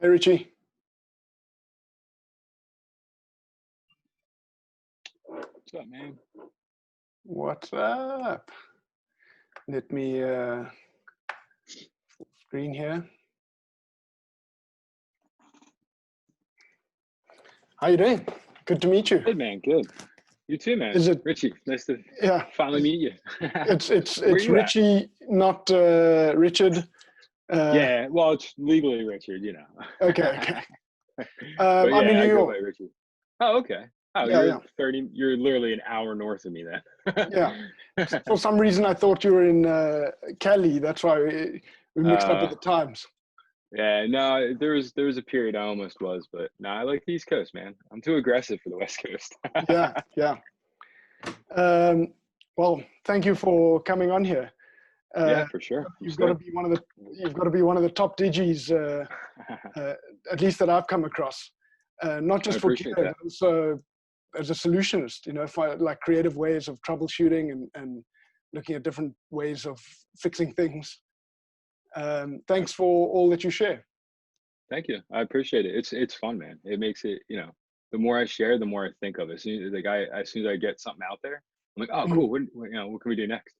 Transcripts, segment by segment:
Hey Richie. What's up, man? What's up? Let me screen here. How you doing? Good to meet you. Good, man. Good. You too, man. Is it Richie? Nice to yeah? finally meet you. It's Where you at? Richie, not Richard. Yeah, well, it's legally Richard, you know. Okay. But I'm in yeah, New I go York. by Richie. Oh, okay. Oh, Yeah. you're literally an hour north of me then. Yeah. For some reason, I thought you were in Cali. That's why we mixed up with Uh, the times. yeah, no, there was a period I almost was, but no, I like the East Coast, man. I'm too aggressive for the West Coast. Yeah. Well, thank you for coming on here. Yeah, for sure. You've got to be one of the top digis, at least that I've come across. Not I just for appreciate gear, that. but also as a solutionist. Like creative ways of troubleshooting and looking at different ways of fixing things. Thanks for all that you share. Thank you. I appreciate it. It's fun, man. It makes it, the more I share, the more I think of it. As soon as I get something out there, I'm like, oh, cool. What can we do next?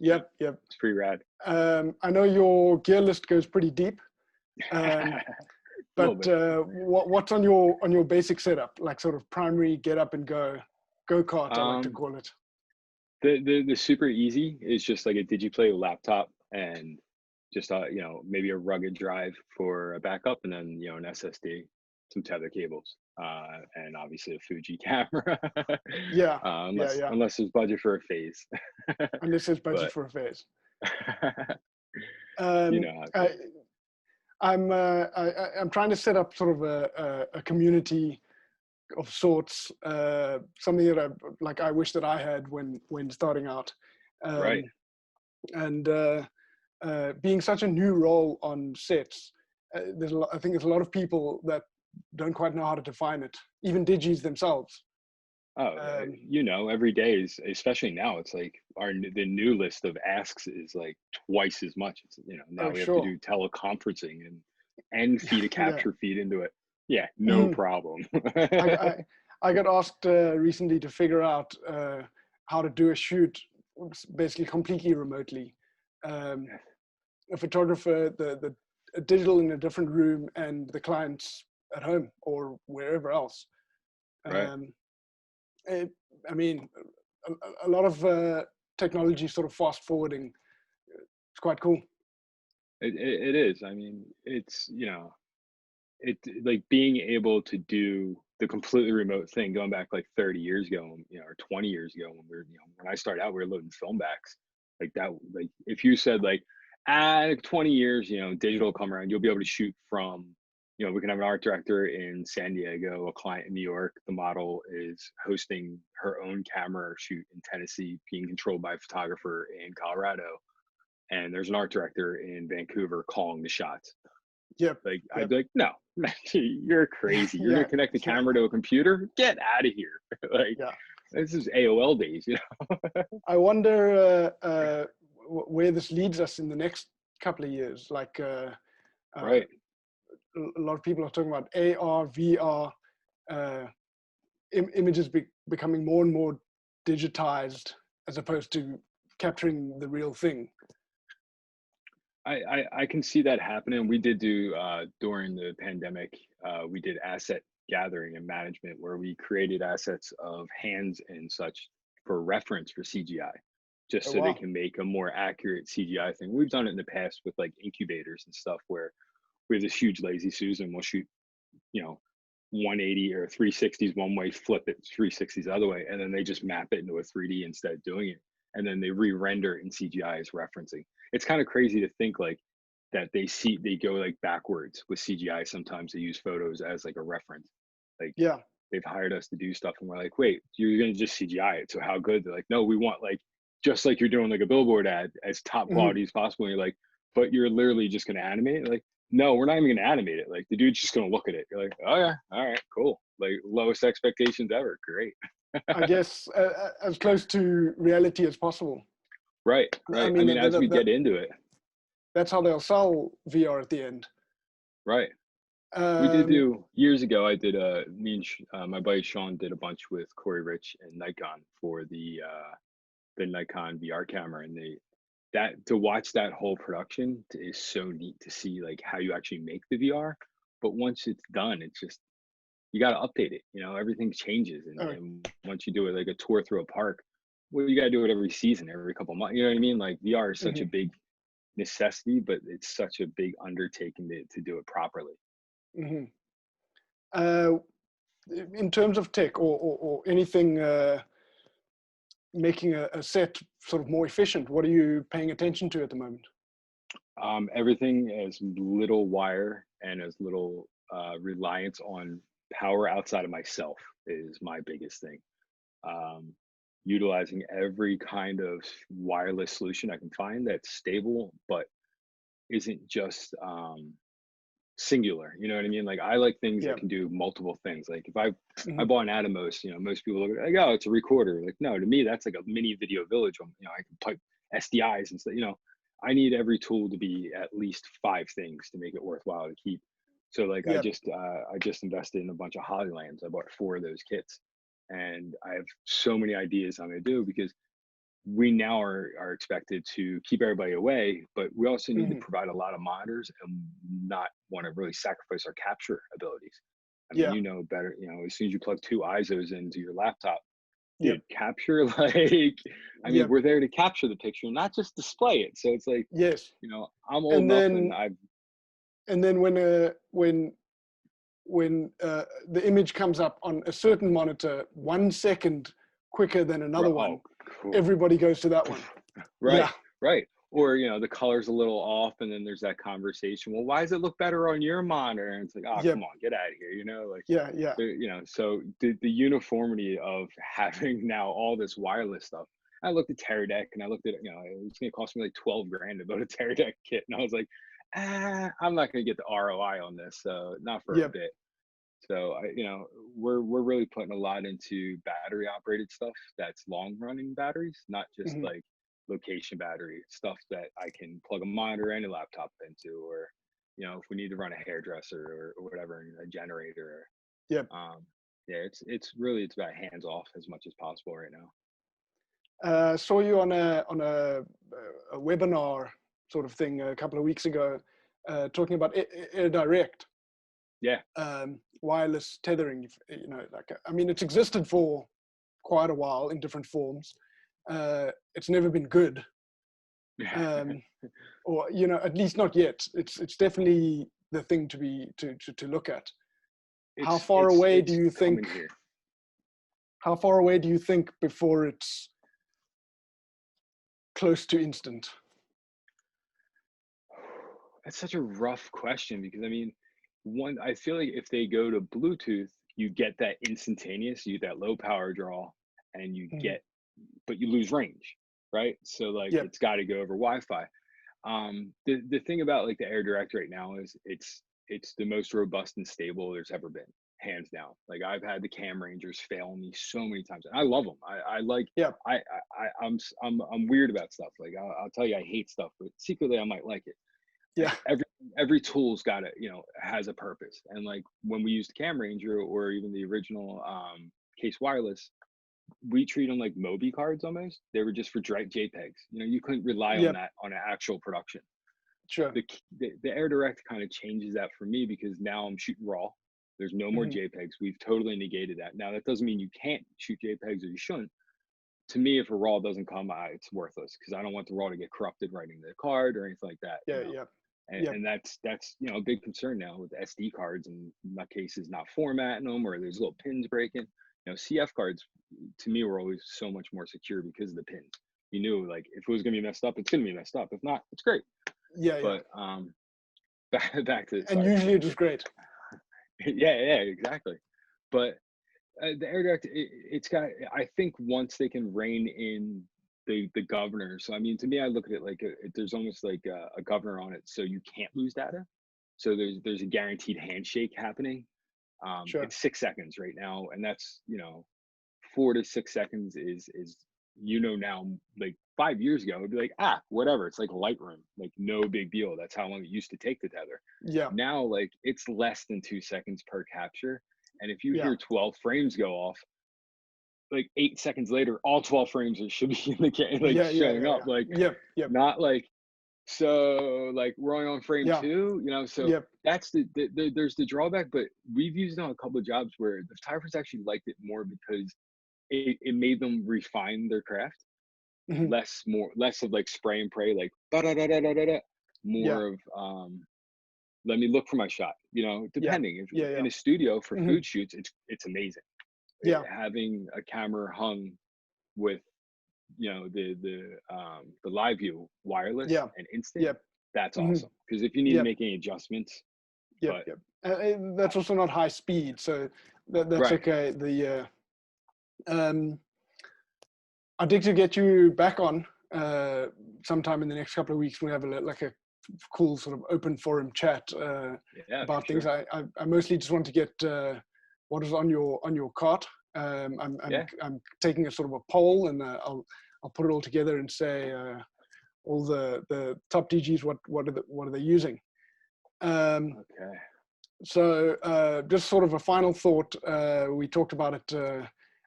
Yep. It's pretty rad. I know your gear list goes pretty deep, but what's on your basic setup? Like sort of primary get up and go kart, I like to call it. The super easy is just like a DigiPlay laptop and just maybe a rugged drive for a backup, and then an SSD, some tether cables, and obviously a Fuji camera. Yeah. Unless there's budget for a phase. Unless there's budget for a phase. You know how it is. I'm trying to set up sort of a community of sorts, something that I wish that I had when starting out. Right. And being such a new role on sets, I think there's a lot of people that don't quite know how to define it, even digis themselves. Oh, every day is, especially now, it's like the new list of asks is like twice as much. It's, now we have to do teleconferencing and feed a capture feed into it. Yeah, no problem. I got asked recently to figure out how to do a shoot basically completely remotely. A photographer, the digital in a different room, and the clients at home or wherever else. Right. I mean, a lot of technology sort of fast forwarding. It's quite cool. It is. I mean, it's, it's like being able to do the completely remote thing going back like 30 years ago, or 20 years ago when when I started out, we were loading film backs like that. Like if you said like, 20 years, digital will come around, you'll be able to shoot from, we can have an art director in San Diego, a client in New York. The model is hosting her own camera shoot in Tennessee, being controlled by a photographer in Colorado. And there's an art director in Vancouver calling the shots. Yep. I'd be like, no, you're crazy. You're gonna connect the camera to a computer? Get out of here. This is AOL days, I wonder where this leads us in the next couple of years. Right. A lot of people are talking about AR, VR, images becoming more and more digitized as opposed to capturing the real thing. I can see that happening. We did do during the pandemic, we did asset gathering and management where we created assets of hands and such for reference for CGI, just so they can make a more accurate CGI thing. We've done it in the past with like incubators and stuff where we have this huge lazy Susan, we'll shoot, 180 or 360s one way, flip it 360s the other way, and then they just map it into a 3D instead of doing it. And then they re-render it in CGI as referencing. It's kind of crazy to think like that they go like backwards with CGI. Sometimes they use photos as like a reference. Like they've hired us to do stuff and we're like, wait, you're going to just CGI it. So how good? They're like, no, we want like, just like you're doing like a billboard ad as top quality as possible. And you're like, but you're literally just going to animate it. Like, no, we're not even going to animate it. Like the dude's just going to look at it. You're like, oh yeah, all right, cool. Like lowest expectations ever. Great. I guess as close to reality as possible. Right. I mean as we get into it. That's how they'll sell VR at the end. Right. We did Um, do years ago. I did my buddy Sean did a bunch with Corey Rich and Nikon for the Nikon VR camera, and that to watch that whole production is so neat to see like how you actually make the VR. But once it's done, it's just you got to update it. You know, everything changes, oh, and once you do it like a tour through a park, well, you got to do it every season, every couple months. You know what I mean? Like VR is such a mhm, big necessity, but it's such a big undertaking to do it properly. mhm. Uh, in terms of tech or anything making a set sort of more efficient, what are you paying attention to at the moment? Everything as little wire and as little reliance on power outside of myself is my biggest thing. Um, Utilizing every kind of wireless solution I can find that's stable, but isn't just singular. You know what I mean? Like I like things that Yeah. can do multiple things. Like if I Mhm. bought an Atomos, you know, most people look at it like, oh, it's a recorder. Like no, to me that's like a mini video village. You know, I can put SDIs and stuff. You know, I need every tool to be at least 5 things to make it worthwhile to keep. So like Yeah. I just invested in a bunch of Hollylands. I bought 4 of those kits, and I have so many ideas I'm gonna do because we now are expected to keep everybody away, but we also need to Mhm. provide a lot of monitors and not want to really sacrifice our capture abilities. I mean, Yeah. you know better, you know, as soon as you plug 2 ISOs into your laptop, Yeah. dude, capture like, I mean, Yeah. we're there to capture the picture, not just display it. So it's like, Yes. you know, I'm old And enough and then I've, when the image comes up on a certain monitor 1 second quicker than another oh, one, cool. everybody goes to that one. Right, Yeah. right. Or, you know, the color's a little off and then there's that conversation. Well, why does it look better on your monitor? And it's like, oh, Yeah. come on, get out of here. You know, like, Yeah. Yeah. you know, so the uniformity of having now all this wireless stuff. I looked at Teradek and I looked at, you know, it's going to cost me like 12 grand to build a Teradek kit. And I was like, I'm not going to get the ROI on this. So not for a Yeah. bit. So you know, we're really putting a lot into battery operated stuff that's long running batteries, not just Mhm. like location battery stuff that I can plug a monitor and a laptop into, or you know, if we need to run a hairdresser or whatever, a generator. Yeah. Yeah, it's about hands off as much as possible right now. Saw you on a webinar sort of thing a couple of weeks ago, talking about AirDirect, Yeah. wireless tethering. You know, like I mean, it's existed for quite a while in different forms. It's never been good, um, or you know, at least not yet. It's definitely the thing to be to look at. How far away do it's you coming think? here. How far away do you think before it's close to instant? That's such a rough question because I mean, I feel like if they go to Bluetooth, you get that instantaneous, you get that low power draw, and Mhm. but you lose range, right? So like Yep. it's got to go over Wi-Fi. The thing about like the Air Direct right now is it's the most robust and stable there's ever been, hands down. Like I've had the Cam Rangers fail me so many times, and I love them. I like Yep. I'm weird about stuff. Like I'll tell you I hate stuff, but secretly I might like it. Yeah. Like every tool's got it, you know, has a purpose. And like when we used Cam Ranger or even the original Case Wireless, we treat them like Mobi cards almost. They were just for JPEGs. You know, you couldn't rely on Yep. that on an actual production. Sure. The Air Direct kind of changes that for me because now I'm shooting raw. There's no more Mhm. JPEGs. We've totally negated that. Now that doesn't mean you can't shoot JPEGs or you shouldn't. To me, if a raw doesn't come, it's worthless because I don't want the raw to get corrupted writing the card or anything like that. You Yeah. know, Yep. and, Yep. and that's you know a big concern now with SD cards and nutcases not formatting them or there's little pins breaking. You know, CF cards to me were always so much more secure because of the pins. You knew like if it was gonna be messed up, it's gonna be messed up. If not, it's great. Yeah. Yeah. But back to And sorry. usually it was great. Yeah, exactly. But the air direct, it's got. I think once they can rein in the governor. So I mean, to me, I look at it like there's almost like a governor on it, so you can't lose data. So there's a guaranteed handshake happening. Sure. It's 6 seconds right now, and that's you know 4 to 6 seconds is now, like 5 years ago, it'd be like, whatever. It's like Lightroom, like no big deal. That's how long it used to take to tether. Yeah. Now, like it's less than 2 seconds per capture. And if you Yeah. hear 12 frames go off, like 8 seconds later, all 12 frames should be in the like showing up. Like, not like, so like we're only on frame 2, so that's there's the drawback, but we've used it on a couple of jobs where the photographers actually liked it more because it made them refine their craft. Less of like spray and pray, like more of let me look for my shot, depending. If in a studio for food shoots, it's amazing. Having a camera hung with the live view wireless and instant, that's awesome, because if you need to make any adjustments, that's also not high speed, so that's okay. The I'd like to get you back on sometime in the next couple of weeks. We have a cool sort of open forum chat about things. I mostly just want to get what is on your cart. I'm taking a sort of a poll, and I'll put it all together and say all the top DGs what are they using. So just sort of a final thought. We talked about it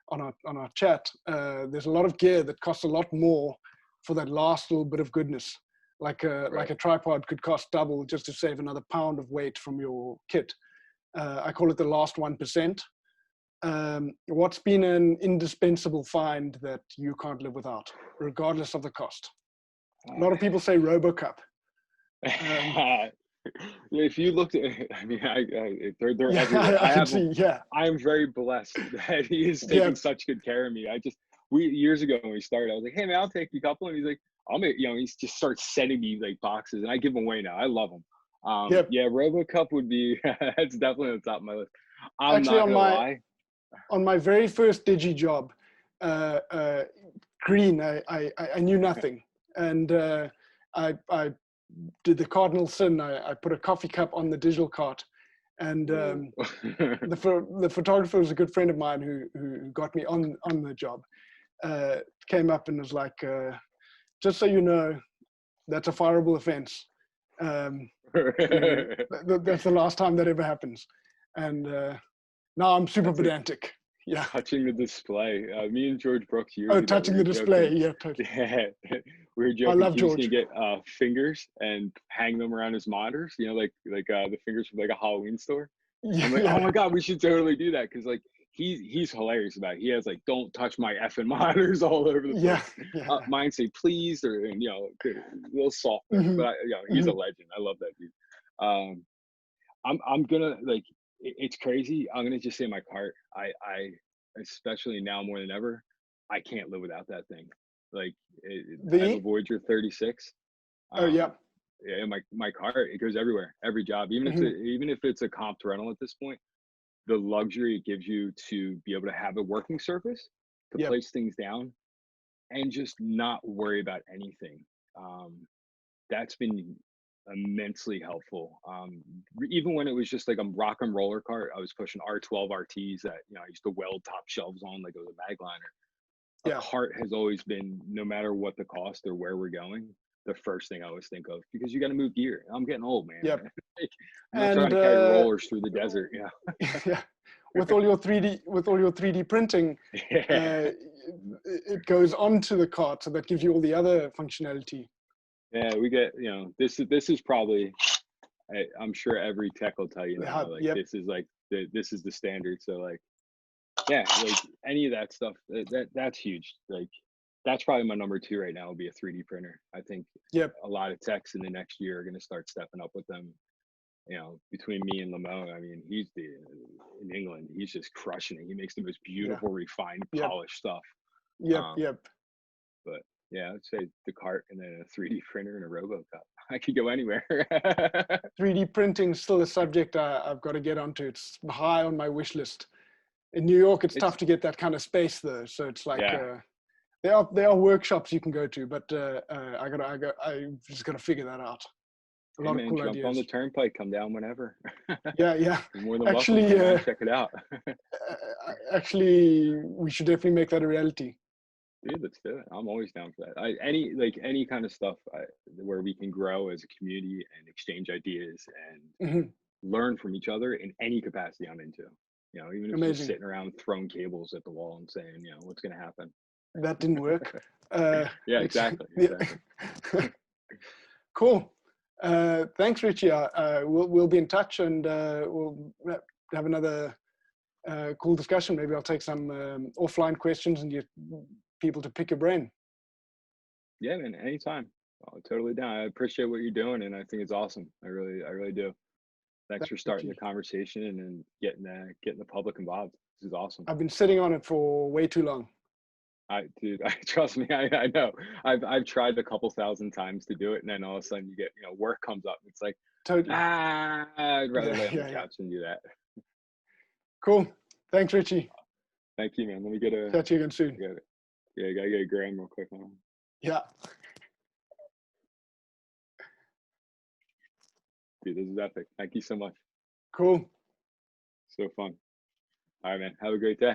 on our chat. There's a lot of gear that costs a lot more for that last little bit of goodness. Like a tripod could cost double just to save another pound of weight from your kit. I call it the last 1%. What's been an indispensable find that you can't live without, regardless of the cost? A lot of people say RoboCup. If you looked at, they're everywhere. I am very blessed that he is taking such good care of me. Years ago when we started, I was like, hey man, I'll take a couple, and he's like, I'll make, he just starts sending me like boxes, and I give them away now. I love them. RoboCup would be that's definitely on the top of my list. I'm actually not gonna lie. On my very first Digi job, green, I knew nothing, and I did the cardinal sin. I put a coffee cup on the digital cart, and the photographer was a good friend of mine who got me on the job. Came up and was like, just so you know, that's a fireable offense. That's the last time that ever happens. And now I'm super pedantic. Yeah. Touching the display. Me and George Brooks years ago. Touching the display. Yeah, totally. Yeah. We were joking. I love George. He was gonna get fingers and hang them around his monitors. Like the fingers from like a Halloween store. I'm like, oh my god, we should totally do that, because like he's hilarious about it. He has like, don't touch my effing monitors all over the place. Mine say please, or a little soft, but he's a legend. I love that dude. I'm gonna like. It's crazy. I'm gonna just say my cart. I especially now more than ever, I can't live without that thing. Like I have a Voyager 36. Yeah, my cart, it goes everywhere, every job. Even if it's a comp rental at this point, the luxury it gives you to be able to have a working surface to place things down and just not worry about anything. That's been immensely helpful. Even when it was just like a rock and roller cart, I was pushing R12 RTs that I used to weld top shelves on like it was a mag liner. A cart has always been, no matter what the cost or where we're going, the first thing I always think of, because you got to move gear. I'm getting old, man. I'm not trying to carry rollers through the desert. With all your 3D printing, it goes onto the cart, so that gives you all the other functionality. Yeah, we get, this is probably, I'm sure every tech will tell you now, this is the standard. So like, like any of that stuff, that's huge. Like that's probably my number 2 right now, will be a 3D printer. I think a lot of techs in the next year are going to start stepping up with them. Between me and Lamone, I mean, he's in England, he's just crushing it. He makes the most beautiful, refined, polished stuff. But yeah, I'd say the cart, and then a 3D printer and a RoboCup. I could go anywhere. 3D printing is still a subject I've got to get onto. It's high on my wish list. In New York, it's tough to get that kind of space though. So it's like there are workshops you can go to, but I just gotta figure that out. A lot of cool jump ideas. On the turnpike, come down whenever. Yeah. You're more than welcome to check it out. Actually, we should definitely make that a reality. Dude, let's do it. I'm always down for that. Any kind of stuff where we can grow as a community and exchange ideas and Hmm. learn from each other in any capacity I'm into. You know, even if it's just Amazing. sitting around throwing cables at the wall and saying, you know, what's going to happen. That didn't work. Yeah, exactly. Exactly. Yeah. Cool. Thanks, Richie. We'll be in touch, and we'll have another cool discussion. Maybe I'll take some offline questions and get people to pick your brain. Yeah, man, anytime. Oh, totally down. I appreciate what you're doing, and I think it's awesome. I really do. Thanks for Thanks, starting the Richie. conversation and getting the public involved. This is awesome. I've been sitting on it for way too long. Dude, trust me, I know. I've tried a couple thousand times to do it, and then all of a sudden you get, you know, work comes up. It's like, Totally. I'd rather lay on the Yeah. couch than do that. Cool. Thanks, Richie. Thank you, man. Let me get a. Catch you again soon. Yeah, gotta get a gram real quick. Yeah. Dude, this is epic. Thank you so much. Cool. So fun. All right, man. Have a great day.